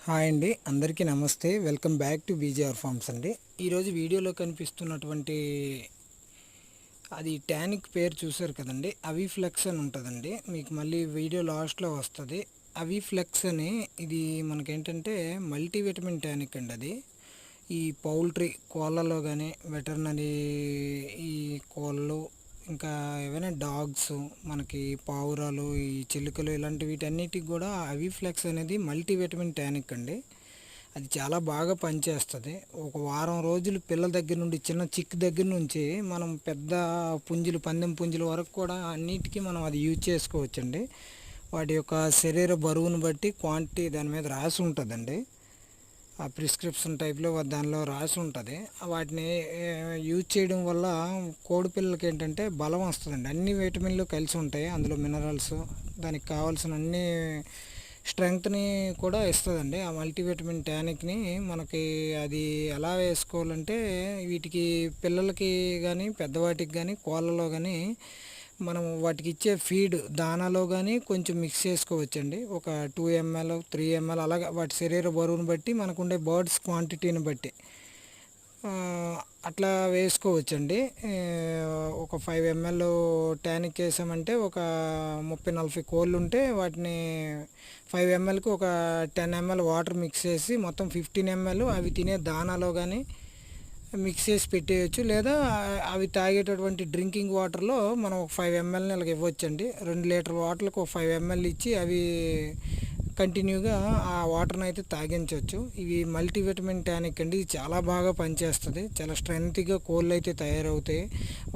Hi అండి, అందరికీ నమస్తే. Welcome back to BJR farms అండి. ఈరోజు వీడియోలో కనిపిస్తున్నటువంటి అది ట్యానిక్ పేరు చూసారు కదండి, అవిఫ్లెక్స్ అని ఉంటుందండి. మీకు మళ్ళీ వీడియో లాస్ట్లో వస్తుంది. అవిఫ్లెక్స్ అని ఇది మనకేంటంటే మల్టీవిటమిన్ ట్యానిక్ అండి. అది ఈ పౌల్ట్రీ కోళ్ళలో కానీ వెటర్నరీ ఈ కోళ్ళు ఇంకా ఏవైనా డాగ్స్ మనకి పావురాలు ఈ చిలుకలు ఇలాంటి వీటన్నిటికి కూడా అవిఫ్లెక్స్ అనేది మల్టీవిటమిన్ టానిక్ అండి. అది చాలా బాగా పనిచేస్తుంది. ఒక వారం రోజులు పిల్లల దగ్గర నుండి చిన్న చిక్ దగ్గర నుంచి మనం పెద్ద పుంజులు పందెం పుంజుల వరకు కూడా అన్నిటికీ మనం అది యూజ్ చేసుకోవచ్చండి. వాటి యొక్క శరీర బరువును బట్టి క్వాంటిటీ దాని మీద రాసి ఉంటుందండి. ఆ ప్రిస్క్రిప్షన్ టైప్లో దానిలో రాసి ఉంటుంది. వాటిని యూజ్ చేయడం వల్ల కోడి పిల్లలకి ఏంటంటే బలం వస్తుందండి. అన్ని విటమిన్లు కలిసి ఉంటాయి అందులో, మినరల్స్ దానికి కావాల్సిన అన్ని స్ట్రెంగ్త్ని కూడా ఇస్తుందండి. ఆ మల్టీవిటమిన్ టానిక్ని మనకి అది ఎలా వేసుకోవాలంటే వీటికి పిల్లలకి కానీ పెద్దవాటికి కానీ కోళ్ళలో కానీ మనం వాటికి ఇచ్చే ఫీడ్ దానాలో కానీ కొంచెం మిక్స్ చేసుకోవచ్చండి. ఒక 2 ml 3 ml అలాగే వాటి శరీర బరువును బట్టి మనకుండే బర్డ్స్ క్వాంటిటీని బట్టి అట్లా వేసుకోవచ్చండి. ఒక 5 ml టానిక్ వేసామంటే ఒక 30-40 కోళ్ళు ఉంటే వాటిని 5 mlకి ఒక 10 ml వాటర్ మిక్స్ చేసి మొత్తం 15 ml అవి తినే దానాలో కానీ మిక్స్ చేసి పెట్టేయచ్చు. లేదా అవి తాగేటటువంటి డ్రింకింగ్ వాటర్లో మనం ఒక 5 mlని ఇలాగ ఇవ్వచ్చండి. 2 లీటర్ వాటర్కి ఒక 5 ml ఇచ్చి అవి కంటిన్యూగా ఆ వాటర్ని అయితే తాగించవచ్చు. ఇవి మల్టీవిటమిన్ టానిక్ అండి. ఇది చాలా బాగా పనిచేస్తుంది. చాలా స్ట్రెంగ్త్గా కోళ్ళు అయితే తయారవుతాయి.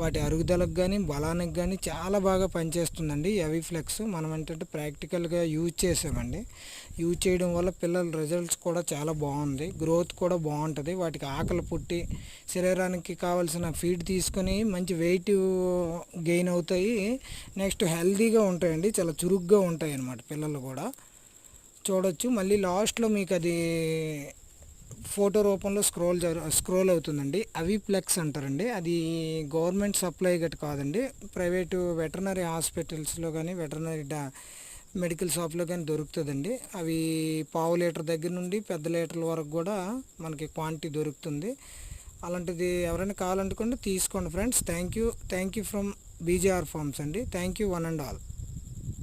వాటి అరుగుదలకు కానీ బలానికి కానీ చాలా బాగా పనిచేస్తుందండి ఈ అవిఫ్లెక్స్. మనం ఏంటంటే ప్రాక్టికల్గా యూజ్ చేసామండి. యూజ్ చేయడం వల్ల పిల్లల రిజల్ట్స్ కూడా చాలా బాగుంది. గ్రోత్ కూడా బాగుంటుంది. వాటికి ఆకలి పుట్టి శరీరానికి కావాల్సిన ఫీడ్ తీసుకొని మంచి వెయిట్ గెయిన్ అవుతాయి. నెక్స్ట్ హెల్తీగా ఉంటాయండి. చాలా చురుగ్గా ఉంటాయి అన్నమాట పిల్లలు కూడా. చూడొచ్చు. మళ్ళీ లాస్ట్లో మీకు అది ఫోటో రూపంలో స్క్రోల్ అవుతుందండి. అవిఫ్లెక్స్ అంటారండి. అది గవర్నమెంట్ సప్లై గట్ కాదండి. ప్రైవేటు వెటర్నరీ హాస్పిటల్స్లో కానీ వెటర్నరీ మెడికల్ షాప్లో కానీ దొరుకుతుందండి. అవి పావు లీటర్ దగ్గర నుండి పెద్ద లీటర్ల వరకు కూడా మనకి క్వాంటిటీ దొరుకుతుంది. అలాంటిది ఎవరైనా కావాలనుకుంటే తీసుకోండి friends. Thank you from BJR farms అండి. Thank you one and all.